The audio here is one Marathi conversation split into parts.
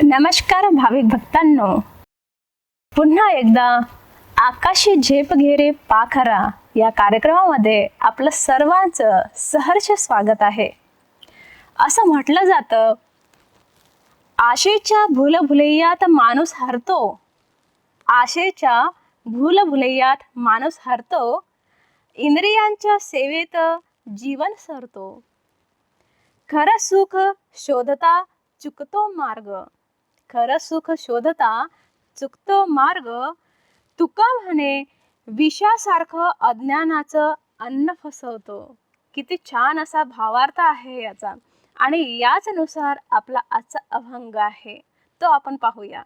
नमस्कार भाविक भक्तांनो, पुन्हा एकदा आकाशी झेप घे रे पाखरा या कार्यक्रमामध्ये आपलं सर्वांचं सहर्ष स्वागत आहे. असं म्हटलं जातं, आशेच्या भूलभुलैयात माणूस हरतो, आशेच्या भूलभुलैयात माणूस हरतो, इंद्रियांच्या सेवेत जीवन सरतो. खरं सुख शोधता चुकतो मार्ग, खरं सुख शोधता चुकतो मार्ग. तुका म्हणे विषासारखं अज्ञानाचं अन्न फसवतो. किती छान असा भावार्थ आहे याचा, आणि याचनुसार आपला आजचा अभंग आहे तो आपण पाहूया.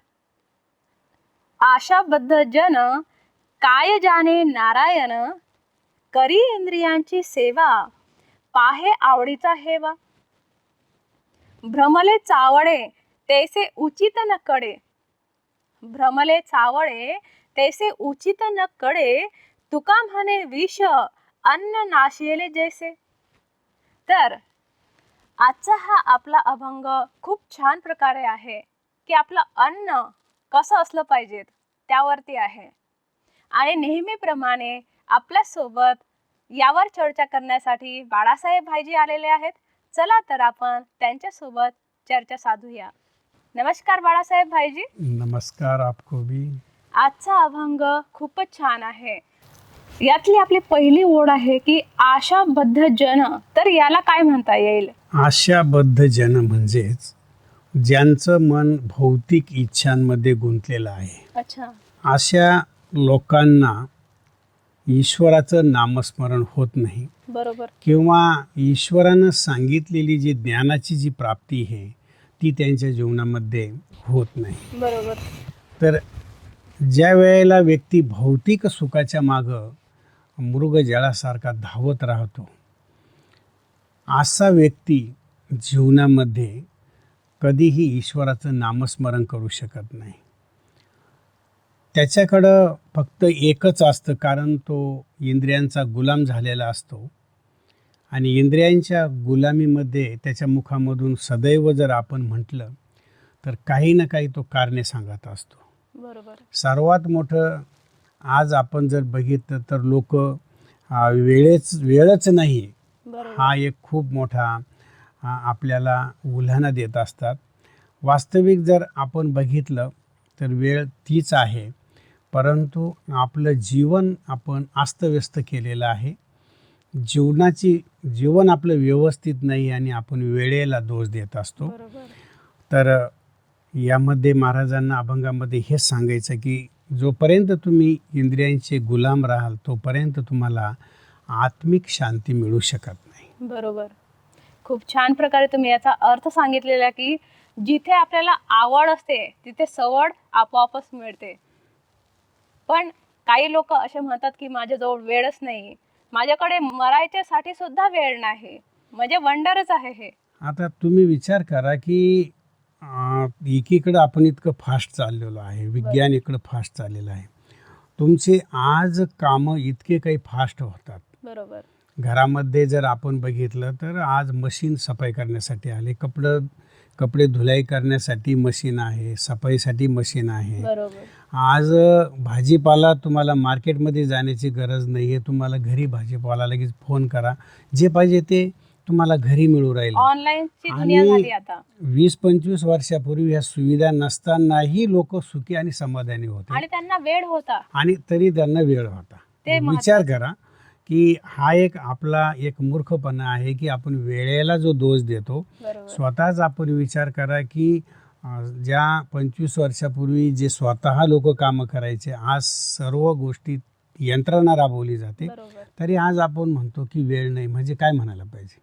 आशाबद्ध जन काय जाणे नारायण, करी इंद्रियांची सेवा, पाहे आवडीचा हेवा. भ्रमले चावळे तैसे उचित न कडे, भ्रमले चावळे तैसे उचित न कडे. तुका म्हणे विष अन्न नाशिले जैसे. तर आजचा हा आपला अभंग खूप छान प्रकारे आहे की आपलं अन्न कसं असलं पाहिजे त्यावरती आहे. आणि नेहमीप्रमाणे आपल्यासोबत यावर चर्चा करण्यासाठी बाळासाहेब भाईजी आलेले आहेत. चला तर आपण त्यांच्यासोबत चर्चा साधूया. नमस्कार बाळासाहेब भाईजी. नमस्कार आपको भी. आजचा अभंग खूपच छान आहे. यातली आपली पहिली ओळ आहे की आशाबद्ध जन. तर याला काय म्हणता येईल? आशाबद्ध जन म्हणजेच ज्यांचं मन भौतिक इच्छांमध्ये गुंतलेलं आहे. अच्छा. अशा लोकांना ईश्वराचं नामस्मरण होत नाही. बरोबर. किंवा ईश्वरानं सांगितलेली जी ज्ञानाची जी प्राप्ती आहे ती त्यांच्या जीवनामध्ये होत नाही. बरोबर. तर ज्या वेळेला व्यक्ती भौतिक सुखाच्या मागं मृगजळासारखा धावत राहतो, असा व्यक्ती जीवनामध्ये कधीही ईश्वराचं नामस्मरण करू शकत नाही. त्याच्याकडं फक्त एकच असतं, कारण तो इंद्रियांचा गुलाम झालेला असतो. आणि इंद्रियांच्या गुलामीमध्ये त्याच्या मुखामधून सदैव जर आपण म्हटलं तर काही ना काही तो कारणे सांगत असतो. बरोबर. सर्वात मोठं आज आपण जर बघितलं तर लोक वेळच नाही हा एक खूप मोठा आपल्याला उल्हाणा देत असतात. वास्तविक जर आपण बघितलं तर वेळ तीच आहे, परंतु आपलं जीवन आपण अस्तव्यस्त केलेलं आहे. जीवन आपलं व्यवस्थित नाही आणि आपण वेळेला दोष देत असतो. तर यामध्ये महाराजांना अभंगामध्ये हेच सांगायचं की जोपर्यंत तुम्ही इंद्रियांचे गुलाम राहाल तोपर्यंत तुम्हाला आत्मिक शांती मिळू शकत नाही. बरोबर. खूप छान प्रकारे तुम्ही याचा अर्थ सांगितलेला की जिथे आपल्याला आवड असते तिथे सवड आपोआपच मिळते. पण काही लोक असे म्हणतात की माझ्याजवळ वेळच नाही, माझ्याकडे मरायच्यासाठी सुद्धा वेळ नाही. म्हणजे वंडरच आहे हे. आता तुम्ही विचार करा की एकीकडं आपण इतकं फास्ट चाललेलो आहे, विज्ञान इकडं फास्ट चाललेलं आहे. तुमचे आज कामं इतके काही फास्ट होतात. बरोबर. घरामध्ये जर आपण बघितलं तर आज मशीन सफाई करण्यासाठी आले, कपडे धुलाई करण्यासाठी मशीन आहे, सफाईसाठी मशीन आहे. बरोबर. आज भाजीपाला तुम्हाला मार्केटमध्ये जाण्याची गरज नाही आहे. तुम्हाला घरी भाजीपाला लगेच फोन करा, जे पाहिजे ते तुम्हाला घरी मिळू राहील. ऑनलाईनची दुनिया झाली आता. 20-25 वर्षापूर्वी ह्या सुविधा नसतानाही लोक सुखी आणि समाधानी होते आणि त्यांना वेळ होता, आणि तरी त्यांना वेळ होता. विचार करा की हा आपला एक मूर्खपणा आहे की आपण वेळेला जो दोष देतो. स्वतःच आपण विचार करा की ज्या 25 वर्षापूर्वी जे स्वतः लोक कामं करायचे, आज सर्व गोष्टी यंत्रणा राबवली जाते. तरी आज आपण म्हणतो की वेळ नाही. म्हणजे काय म्हणायला पाहिजे?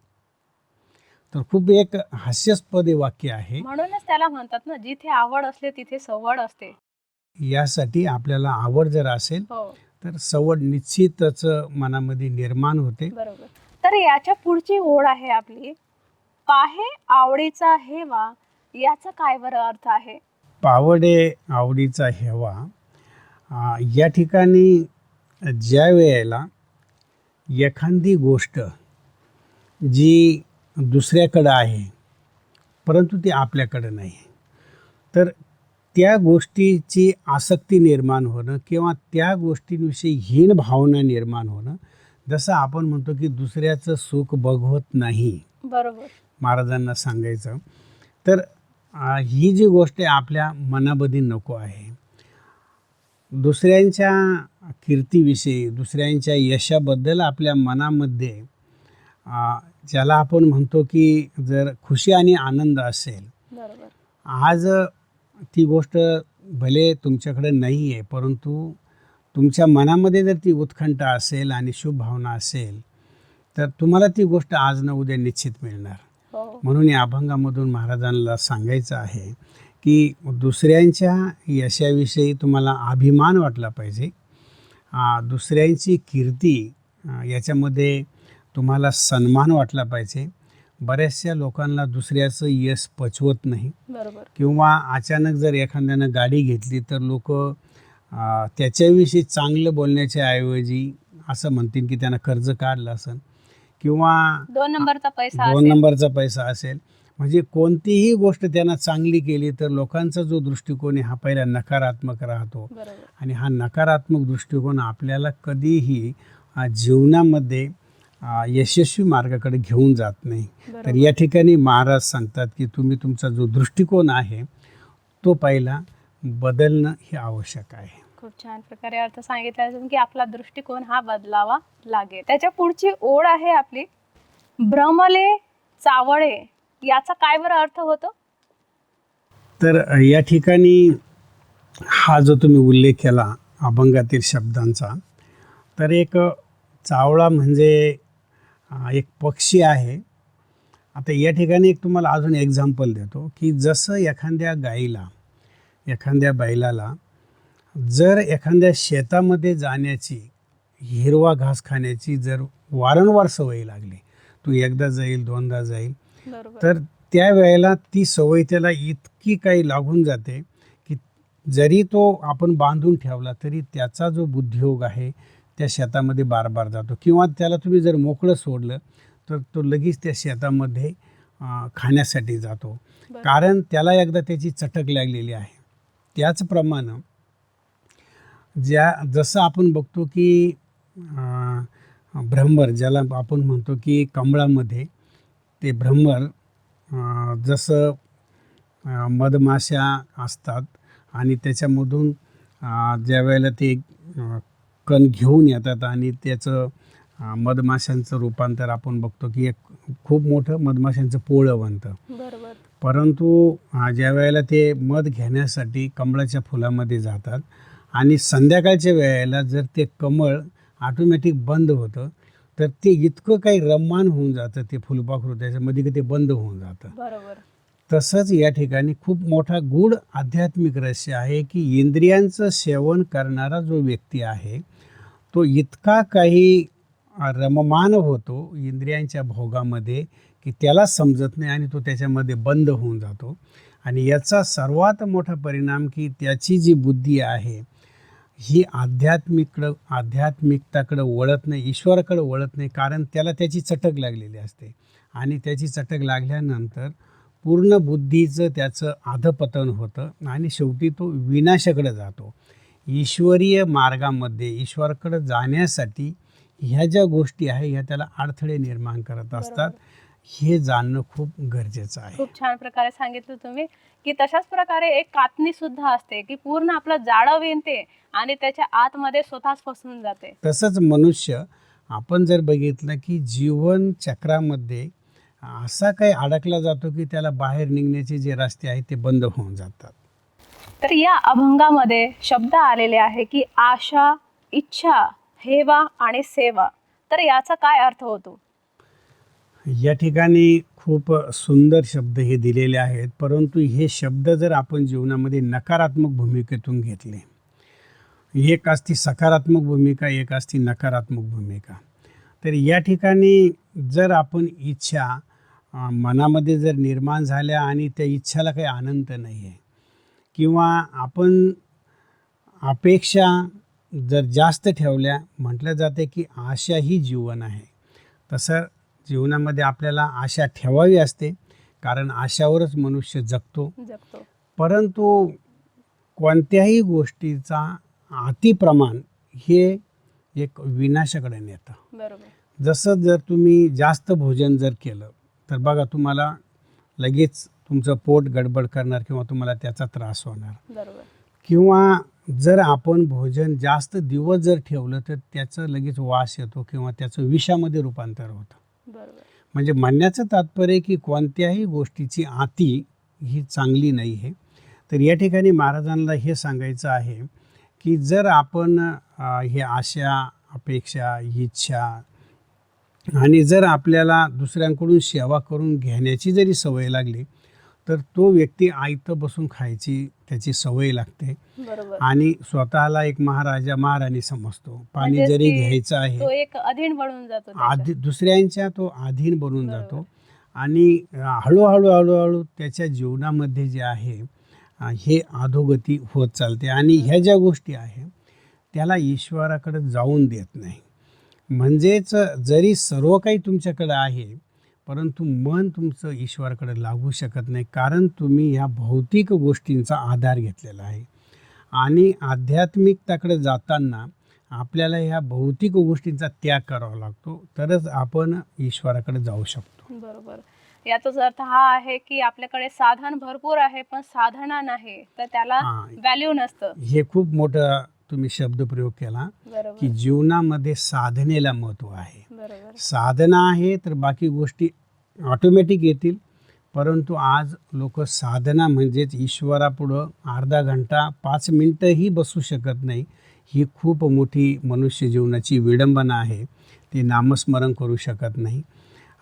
तर खूप एक हास्यास्पद वाक्य आहे. म्हणूनच त्याला म्हणतात ना, जिथे आवड असते तिथे सवड असते. यासाठी आपल्याला आवड जर असेल तर सवड निश्चितच मनामध्ये निर्माण होते. बरोबर. तर याच्या पुढची ओळ आहे आपली, पाहे आवडीचा हेवा. याचा काय बरं अर्थ आहे? पावडे आवडीचा हेवा. या ठिकाणी ज्या वेळेला एखादी गोष्ट जी दुसऱ्याकडं आहे परंतु ती आपल्याकडं नाही, तर त्या गोष्टीची आसक्ती निर्माण होणं किंवा त्या गोष्टींविषयी हीन भावना निर्माण होणं, जसं आपण म्हणतो की दुसऱ्याचं सुख बघवत नाही बरोबर. महाराजांना सांगायचं, तर ही जी गोष्ट आहे आपल्या मनामध्ये नको आहे. दुसऱ्यांच्या कीर्तीविषयी, दुसऱ्यांच्या यशाबद्दल आपल्या मनामध्ये ज्याला आपण म्हणतो की जर खुशी आणि आनंद असेल, बरोबर. आज ती गोष्ट भले तुमच्याकडे नाही आहे, परंतु तुमच्या मनामध्ये जर ती उत्कंठा असेल आणि शुभ भावना असेल, तर तुम्हाला ती गोष्ट आज ना उद्या निश्चित मिळणार. हो. म्हणून या अभंगामधून महाराजांना सांगायचं आहे की दुसऱ्यांच्या यशाविषयी तुम्हाला अभिमान वाटला पाहिजे. दुसऱ्यांची कीर्ती याच्यामध्ये तुम्हाला सन्मान वाटला पाहिजे. बऱ्याचशा लोकांना दुसऱ्याचं यश पचवत नाही, बरोबर. किंवा अचानक जर एखाद्यानं गाडी घेतली तर लोक त्याच्याविषयी चांगलं बोलण्याच्या ऐवजी असं म्हणतील की त्यानं कर्ज काढलं असेल किंवा 2 नंबरचा पैसा 2 असेल. नंबरचा पैसा असेल. म्हणजे कोणतीही गोष्ट त्यांना चांगली केली तर लोकांचा जो दृष्टिकोन आहे हा पहिला नकारात्मक राहतो. बरोबर. आणि हा नकारात्मक दृष्टिकोन आपल्याला कधीही जीवनामध्ये यशस्वी मार्गाकडे घेऊन जात नाही. तर बरोबर. या ठिकाणी महाराज सांगतात की तुम्ही तुमचा जो दृष्टिकोन आहे तो पहिला बदलणं हे आवश्यक आहे. खूप छान प्रकारे अर्थ सांगितला अजून की आपला दृष्टिकोन हा बदलावा लागेल. त्याच्या पुढची ओळ आहे आपली, भ्रमले चावळे. याचा काय बरं अर्थ होतो? तर या ठिकाणी हा जो तुम्ही उल्लेख केला अभंगातील शब्दांचा, तर एक चावळा म्हणजे एक पक्षी आहे. आता या ठिकाणी एक तुम्हाला अजून एक्झाम्पल देतो की जसं एखाद्या गाईला, एखाद्या बैलाला जर एखाद्या शेतामध्ये जाण्याची, हिरवा घास खाण्याची जर वारंवार सवय लागली, तो एकदा जाईल, दोनदा जाईल, बरोबर. तर त्यावेळेला ती सवय त्याला इतकी काही लागून जाते की जरी तो आपण बांधून ठेवला तरी त्याचा जो बुद्धियोग आहे त्या शेतामध्ये बार बार जातो. किंवा त्याला तुम्ही जर मोकळं सोडलं तर तो लगेच त्या शेतामध्ये खाण्यासाठी जातो, बरोबर. कारण त्याला एकदा त्याची चटक लागलेली आहे. त्याचप्रमाणे जसं आपण बघतो की भ्रमर, ज्याला आपण म्हणतो की कमळामध्ये ते भ्रमर जसं मधमाशा असतात आणि त्याच्यामधून ज्या वेळेला ते कण घेऊन येतात आणि त्याचं मधमाशांचं रूपांतर आपण बघतो की एक खूप मोठं मधमाशांचं पोळं बनतं. बरोबर. परंतु ज्या वेळेला ते मध घेण्यासाठी कमळाच्या फुलामध्ये जातात आणि संध्याकाळच्या वेळेला जर ते कमळ ऑटोमॅटिक बंद होतं तर ते इतकं काही रम्मान होऊन जातं, ते फुलपाखरू त्याच्यामध्ये की ते बंद होऊन जातं. बरोबर. तसंच या ठिकाणी खूप मोठा गूढ आध्यात्मिक रहस्य आहे की इंद्रियांचं सेवन करणारा जो व्यक्ती आहे तो इतका काही रममान होतो इंद्रियांच्या भोगामध्ये की त्याला समजत नाही आणि तो त्याच्यामध्ये बंद होऊन जातो. आणि याचा सर्वात मोठा परिणाम की त्याची जी बुद्धी आहे ही आध्यात्मिकताकडे वळत नाही, ईश्वराकडे वळत नाही, कारण त्याला त्याची चटक लागलेली असते. आणि त्याची चटक लागल्यानंतर पूर्ण बुद्धीचं त्याचं अधपतन होतं आणि शेवटी तो विनाशाकडे जातो. ईश्वरीय मार्गामध्ये ईश्वराकडे जाण्यासाठी ह्या ज्या गोष्टी आहे ह्या त्याला अडथळे निर्माण करत असतात. हे जाणणं खूप गरजेचं आहे. खूप छान प्रकारे सांगितलं तुम्ही की तशाच प्रकारे एक कातणी सुद्धा असते की पूर्ण आपलं जाळं विणते आणि त्याच्या आतमध्ये स्वतःच फसून जाते. तसंच मनुष्य आपण जर बघितलं की जीवन चक्रामध्ये असा काही अडकला जातो की त्याला बाहेर निघण्याचे जे रस्ते आहेत ते बंद होऊन जातात. तर या अभंगामध्ये शब्द आलेले आहे की आशा, इच्छा, हेवा आणि सेवा. तर याचा काय अर्थ होतो? या ठिकाणी खूप सुंदर शब्द हे दिलेले आहेत, परंतु हे शब्द जर आपण जीवनामध्ये नकारात्मक भूमिकेतून घेतले, एक असती सकारात्मक भूमिका, एक असती नकारात्मक भूमिका. तर या ठिकाणी जर आपण इच्छा मनामध्ये जर निर्माण झाल्या आणि त्या इच्छाला काही आनंद नाही आहे किंवा आपण अपेक्षा जर जास्त ठेवल्या, म्हटलं जाते की आशा ही जीवन आहे. तसं जीवनामध्ये आपल्याला आशा ठेवावी असते, कारण आशावरच मनुष्य जगतो. परंतु कोणत्याही गोष्टीचा अतिप्रमाण हे एक विनाशाकडे नेतं. बरोबर. जसं जर तुम्ही जास्त भोजन जर केलं तर बघा तुम्हाला लगेच तुमचं पोट गडबड करणार किंवा तुम्हाला त्याचा त्रास होणार. बरोबर. किंवा जर आपण भोजन जास्त दिवस जर ठेवलं तर त्याचं लगेच वास येतो किंवा त्याचं विषामध्ये रूपांतर होतं. बरोबर. म्हणजे म्हणण्याचं तात्पर्य की कोणत्याही गोष्टीची अति ही चांगली नाही आहे. तर या ठिकाणी महाराजांना हे सांगायचं आहे की जर आपण हे आशा, अपेक्षा, इच्छा आणि जर आपल्याला दुसऱ्यांकडून सेवा करून घेण्याची जरी सवय लागली तर तो व्यक्ती आयतं बसून खायची त्याची सवय लागते बरोबर. आणि स्वतःला एक महाराजा महाराणी समजतो. पाणी म्हणजेच जरी की घ्यायचं आहे तो एक अधीन बनून जातो त्याच्या. दुसऱ्यांच्या तो अधीन बनून बरोबर. जातो आणि हळूहळू त्याच्या जीवनामध्ये जे आहे हे अधोगती होत चालते आणि ह्या ज्या गोष्टी आहे त्याला ईश्वराकडे जाऊन देत नाही. म्हणजेच जरी सर्व काही तुमच्याकडे आहे परंतु मन तुमचं ईश्वराकडे लागू शकत नाही, कारण तुम्ही ह्या भौतिक गोष्टींचा आधार घेतलेला आहे. आणि आध्यात्मिकताकडे जाताना आपल्याला ह्या भौतिक गोष्टींचा त्याग करावा लागतो, तरच आपण ईश्वराकडे जाऊ शकतो. बरोबर. याचाच अर्थ हा आहे की आपल्याकडे साधन भरपूर आहे पण साधना नाही तर त्याला हां. व्हॅल्यू नसतं. हे खूप मोठा तुम्ही शब्दप्रयोग केला की बरोबर. जीवनामध्ये साधनेला महत्त्व आहे. बरोबर. साधना आहे तर बाकी गोष्टी ऑटोमॅटिक येतील. परंतु आज लोक साधना म्हणजेच ईश्वरापुढं अर्धा घंटा 5 मिनटंही बसू शकत नाही. ही खूप मोठी मनुष्य जीवनाची विडंबना आहे. ते नामस्मरण करू शकत नाही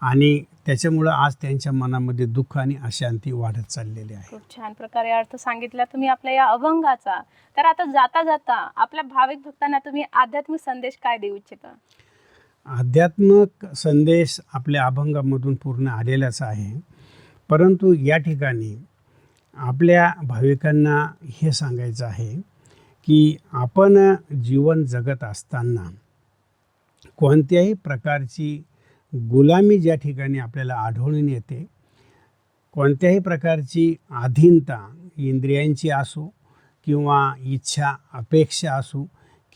आणि त्याच्यामुळं आज त्यांच्या मनामध्ये दुःख आणि अशांती वाढत चाललेली आहे. खूप छान प्रकारे अर्थ सांगितला तुम्ही आपल्या या अभंगाचा. तर आता जाता जाता आपल्या भाविक भक्तांना तुम्ही आध्यात्मिक संदेश काय देऊ इच्छिता? आध्यात्मिक संदेश आपल्या अभंगामधून पूर्ण आलेलाच आहे. परंतु या ठिकाणी आपल्या भाविकांना हे सांगायचं आहे की आपण जीवन जगत असताना कोणत्याही प्रकारची गुलामी ज्या ठिकाणी आपल्याला आढळून येते, कोणत्याही प्रकारची अधीनता इंद्रियांची असो किंवा इच्छा, अपेक्षा असो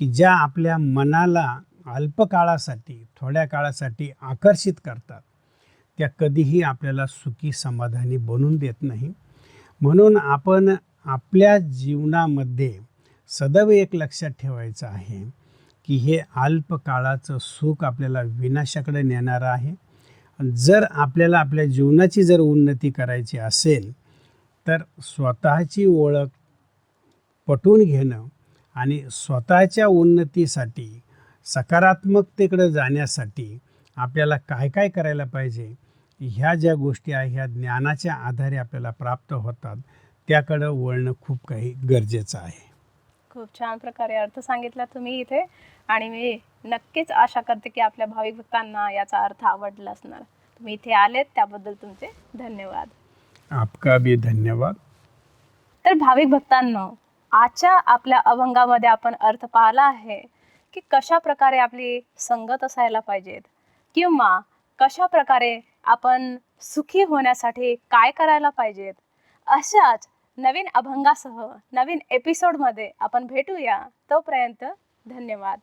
की ज्या आपल्या मनाला अल्पकाळासाठी, थोड्या काळासाठी आकर्षित करतात, त्या कधीही आपल्याला सुखी समाधानी बनवून देत नाही. म्हणून आपण आपल्या जीवनामध्ये सदैव एक लक्षात ठेवायचं आहे की हे अल्पकाळाचं सुख आपल्याला विनाशाकडे नेणारं आहे. जर आपल्याला आपल्या जीवनाची जर उन्नती करायची असेल तर स्वतःची ओळख पटवून घेणं आणि स्वतःच्या उन्नतीसाठी, सकारात्मकतेकडे जाण्यासाठी आपल्याला काय काय करायला पाहिजे, ह्या ज्या गोष्टी आहे ह्या ज्ञानाच्या आधारे आपल्याला प्राप्त होतात, त्याकडं वळणं खूप काही गरजेचं आहे. खूप छान प्रकारे अर्थ सांगितला तुम्ही इथे आणि मी नक्कीच आशा करते की आपल्या भाविक भक्तांना याचा अर्थ आवडला असणार. तुम्ही इथे आलेत त्याबद्दल तुमचे धन्यवाद. आपका भी धन्यवाद. तर भाविक भक्तांनो, आजच्या आपल्या अभंगामध्ये आपण अर्थ पाहिला आहे की कशा प्रकारे आपली संगत असायला पाहिजेत किंवा कशा प्रकारे आपण सुखी होण्यासाठी काय करायला पाहिजेत. अशाच नवीन अभंगासह नवीन एपिसोडमध्ये आपण भेटूया. तोपर्यंत धन्यवाद.